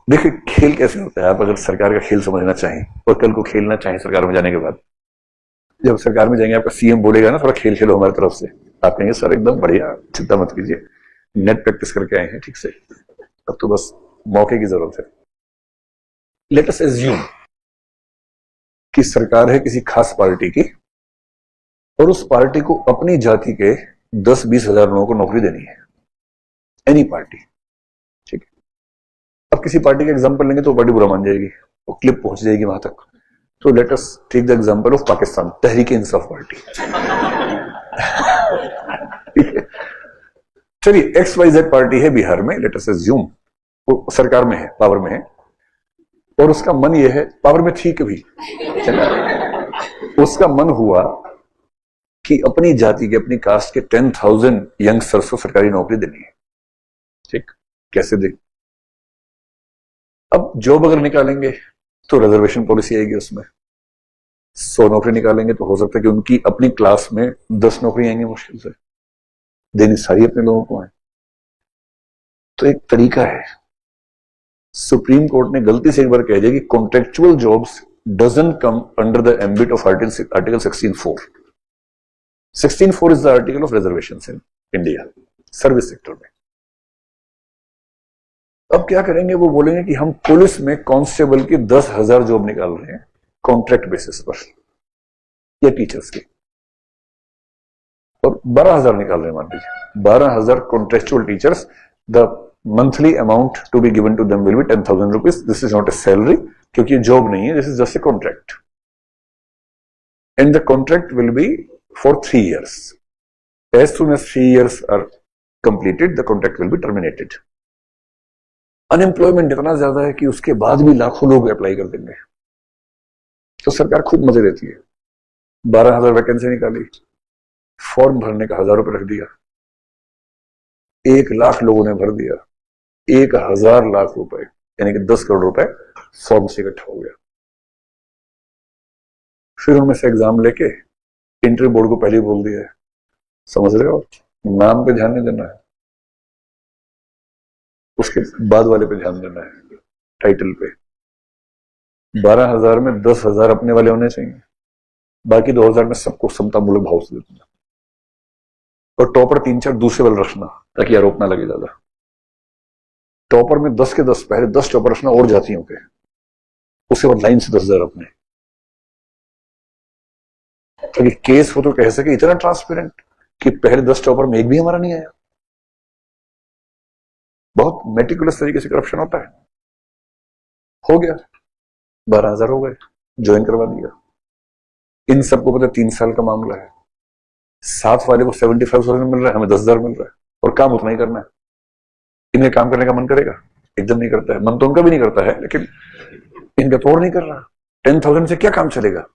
देखिए खेल कैसे होता है, आप अगर सरकार का खेल समझना चाहें और कल को खेलना चाहें सरकार में जाने के बाद, जब सरकार में जाएंगे आपका सीएम बोलेगा ना थोड़ा खेल खेलो हमारी तरफ से, आप कहेंगे सर एकदम बढ़िया, चिंता मत कीजिए, नेट प्रैक्टिस करके आए हैं ठीक से, अब तो बस मौके की जरूरत है। लेट अस एज्यूम कि सरकार है किसी खास पार्टी की और उस पार्टी को अपनी जाति के 10-20 हजार लोगों को नौकरी देनी है, एनी पार्टी, ठीक है। अब किसी पार्टी का एग्जाम्पल लेंगे तो पार्टी बुरा मान जाएगी, वो क्लिप पहुंच जाएगी वहां तक। तो let us take the example of Pakistan, Tehreek Insaf party. चलिए एक्स वाई जेड पार्टी है बिहार में, लेट अस एज्यूम वो सरकार में है, पावर में है, और उसका मन ये है, पावर में थी कभी, उसका मन हुआ कि अपनी जाति के, अपनी कास्ट के 10,000 यंगस्टर्स को सरकारी नौकरी देनी है, ठीक। कैसे दे? अब जॉब अगर निकालेंगे तो रिजर्वेशन पॉलिसी आएगी, उसमें 100 नौकरी निकालेंगे तो हो सकता है कि उनकी अपनी क्लास में 10 नौकरी आएंगी मुश्किल से, देनी सारी अपने लोगों को है। तो एक तरीका है, सुप्रीम कोर्ट ने गलती से एक बार कह दिया कि contractual jobs doesn't come under the ambit of article 16(4). 16(4) is the article of reservation in India service sector में। अब क्या करेंगे, वो बोलेंगे कि हम पुलिस में कांस्टेबल की 10,000 जॉब निकाल रहे हैं कॉन्ट्रैक्ट बेसिस पर, या टीचर्स की, और 12,000 निकाल रहे हैं, मान लीजिए 12,000 contractual teachers, the monthly amount to be given to them will be 10,000 rupees. This is not a salary, क्योंकि ये जॉब नहीं है, this is just a contract, and the contract will be for 3 years। As soon as 3 years are completed, the contract will be terminated. Unemployment इतना ज्यादा है कि उसके बाद भी लाखों लोग अप्लाई कर देंगे, तो सरकार खूब मजे लेती है। 12,000 वैकेंसी निकाली, फॉर्म भरने का 1,000 रुपए रख दिया, 1 लाख लोगों ने भर दिया, 1,000 लाख रुपए यानी कि 10 करोड़ रुपए फॉर्म से इकट्ठा हो गया। फिर उनमें से एग्जाम लेके इंटरव्यू बोर्ड को पहले ही बोल दिया है, समझ रहे हो, नाम पे ध्यान नहीं देना है, उसके बाद वाले पे ध्यान देना है, टाइटल पे। 12,000 में 10,000 अपने वाले होने चाहिए, बाकी 2,000 में सबको समतामूलक भाव से देना, और टॉपर 3-4 दूसरे वाले रखना ताकि आरोप ना लगे ज्यादा। टॉपर में 10 के 10, पहले 10 टॉपर रखना और जातियों के, उसके बाद लाइन से 10,000 अपने, ताकि केस हो तो कह सके इतना ट्रांसपेरेंट कि पहले 10 टॉपर में एक भी हमारा नहीं आया। बहुत मेटिकुलस तरीके से करप्शन होता है। हो गया, 12,000 हो गए, ज्वाइन करवा दिया। इन सबको पता 3 साल का मामला है, 7 वाले को 75,000 मिल रहा है, हमें 10,000 मिल रहा है, और काम उतना ही करना है। इन्हें काम करने का मन करेगा? एकदम नहीं करता है, मन तो उनका भी नहीं करता है, लेकिन इनका तो और नहीं कर रहा। 10,000 से क्या काम चलेगा?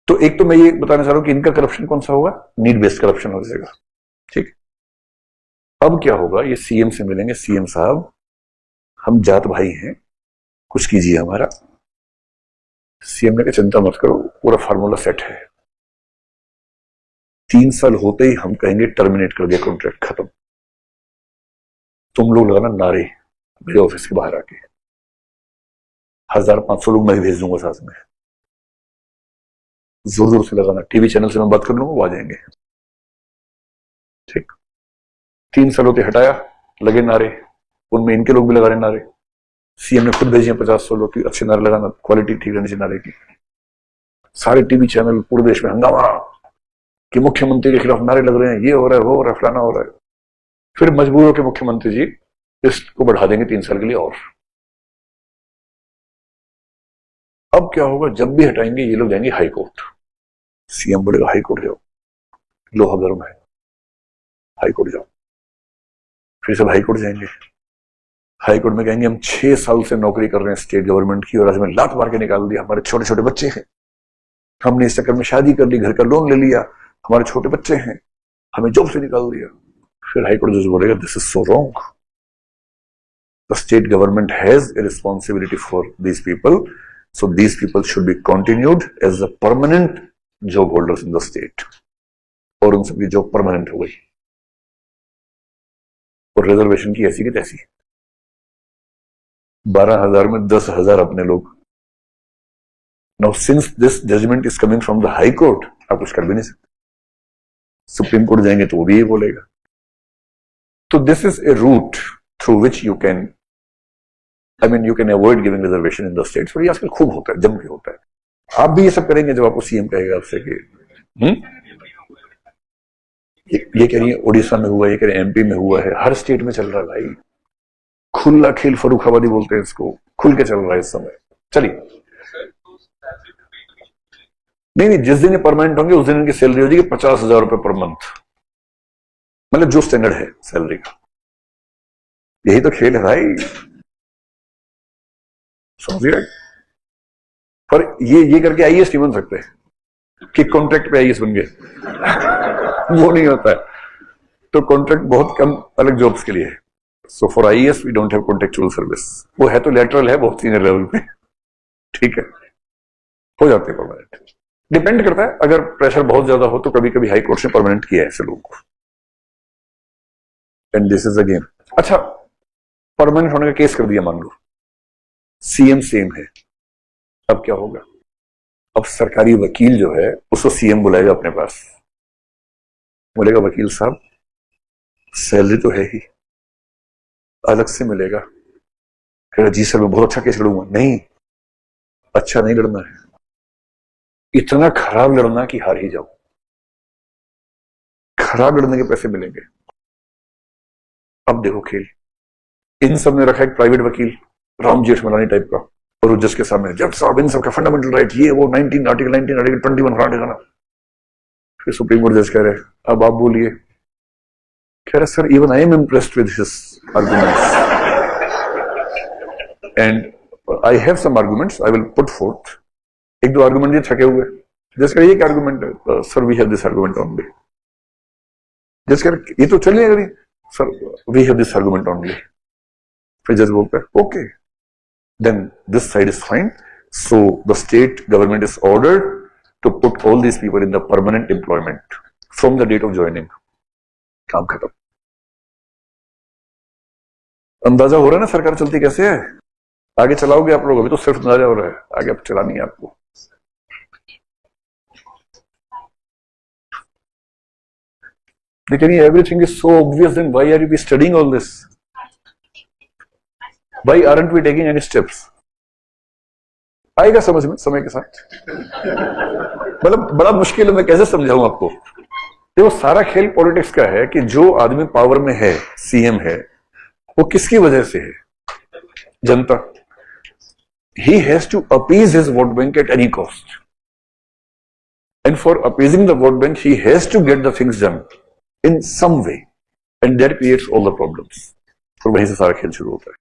तो एक तो मैं ये बताना चाह रहा हूं कि इनका करप्शन कौन सा होगा, नीड बेस्ड करप्शन हो जाएगा, ठीक। अब क्या होगा, ये सीएम से मिलेंगे, सीएम साहब हम जाट भाई हैं, कुछ कीजिए हमारा। सीएम ने कहा चिंता मत करो, पूरा फार्मूला सेट है, 3 साल होते ही हम कहेंगे टर्मिनेट कर दिया कॉन्ट्रैक्ट, खत्म। तुम लोग लगाना नारे मेरे ऑफिस के बाहर आके, 1,500 लोग मैं भी भेज दूंगा साथ में, जोर जोर से लगाना, टीवी चैनल से मैं बात कर लूंगा, वो आ जाएंगे, ठीक। 3 साल होते हटाया, लगे नारे, उनमें इनके लोग भी लगा रहे नारे, सीएम ने खुद भेजे 50-100 लोग की अच्छे नारे लगाना, क्वालिटी ठीक रहनी चाहिए नारे की। सारे टीवी चैनल पूरे देश में हंगामा कि मुख्यमंत्री के खिलाफ नारे लग रहे हैं, ये हो रहा है, वो हो रहा है, फलाना हो रहा है। फिर मजबूर होकर मुख्यमंत्री जी इसको बढ़ा देंगे 3 साल के लिए और। अब क्या होगा, जब भी हटाएंगे ये लोग जाएंगे हाई कोर्ट, सीएम बोलेगा हाई कोर्ट जाओ, लोहा गर्म है, हाई कोर्ट जाओ। फिर सब हाई कोर्ट जाएंगे, हाई कोर्ट में कहेंगे हम 6 साल से नौकरी कर रहे हैं स्टेट गवर्नमेंट की, और आज हमें लात मार के निकाल दिया, हमारे छोटे छोटे बच्चे हैं, हमने इस चक्कर में शादी कर ली, घर का लोन ले लिया, हमारे छोटे बच्चे हैं, हमें जॉब से निकाल दिया। फिर हाईकोर्ट जज बोलेगा this is so wrong, the state government has a responsibility for these people, so these people should be continued as the permanent job holders in the state. और उन सबकी जॉब परमानेंट हो गई, और रिजर्वेशन की ऐसी की तैसी। 12,000 में 10,000 अपने लोग। Now since this judgment is coming from the high court, आप कुछ कर भी नहीं सकते। सुप्रीम कोर्ट जाएंगे तो वो भी ये बोलेगा। तो this is a route through which you can, I mean you can avoid giving reservation in the states. और ये आजकल खूब होता है, जम के होता है। आप भी ये सब करेंगे जब आपको सीएम कहेगा आपसे कि ये कह रही है उड़ीसा में हुआ, ये कह रहे हैं एमपी में हुआ है, हर स्टेट में चल रहा है भाई। खुला खेल फरुखाबादी बोलते हैं इसको, खुल के चल रहा है इस समय। चलिए, नहीं, जिस दिन ये परमानेंट होंगे उस दिन इनकी सैलरी हो जाएगी 50,000 रुपए पर मंथ, मतलब जो स्टैंडर्ड है सैलरी का। यही तो खेल है भाई, समझिए। पर ये करके आईएएस नहीं बन सकते कि कॉन्ट्रैक्ट पे आईएएस बन गए वो नहीं होता है। तो कॉन्ट्रैक्ट बहुत कम अलग जॉब्स के लिए है। So for IAS we don't have contractual service. वो है तो लेटरल है, बहुत सीनियर लेवल पे, ठीक है, हो जाते हैं परमानेंट। डिपेंड करता है, अगर प्रेशर बहुत ज्यादा हो तो कभी कभी हाई कोर्ट ने परमानेंट किया है ऐसे लोगों को। And this is a game. अच्छा, परमानेंट होने का केस कर दिया, मान लो सीएम सेम है, अब क्या होगा? अब सरकारी वकील जो है उसको सीएम बुलाएगा अपने पास, बोलेगा वकील साहब सैलरी तो है ही, अलग से मिलेगा। कहेगा जी सर मैं बहुत अच्छा केस लड़ूंगा। नहीं, अच्छा नहीं लड़ना है, इतना खराब लड़ना कि हार ही जाओ। खराब लड़ने के पैसे मिलेंगे। अब देखो खेल, इन सब ने रखा एक प्राइवेट वकील, राम जेठमलानी टाइप का, और जज के सामने जज साहब इन सबका फंडामेंटल राइट ये वो 19 आर्टिकल 21 हटा देना। फिर सुप्रीम कोर्ट जज कह रहे अब आप बोलिए। कह रहे sir even I am impressed with his arguments and I have some arguments I will put forth. एक दो आर्गुमेंट ये थके हुए, जज कह रहे ये आर्गुमेंट है sir, we have this argument only. जज कह रहे ये तो चल नहीं sir, we have this argument only. फिर जज बोलता है okay then this side is fine. So the state government is ordered to put all these people in the permanent employment from the date of joining. काम खत्म। अंदाजा हो रहा है ना सरकार चलती कैसे है? आगे चलाओगे आप लोग, अभी तो सिर्फ अंदाजा हो रहा है, आगे अब चलानी है आपको। लेकिन everything is so obvious, then why are you studying all this? Why aren't we taking any steps? आएगा समझ में समय के साथ। मतलब बड़ा मुश्किल है, मैं कैसे समझाऊं आपको। देखो सारा खेल पॉलिटिक्स का है कि जो आदमी पावर में है, सीएम है, वो किसकी वजह से है? जनता। He has to appease his vote bank at any cost. And for appeasing the vote bank, he has to get the things done in some way. And that creates all the problems. और वहीं से सारा खेल शुरू होता है।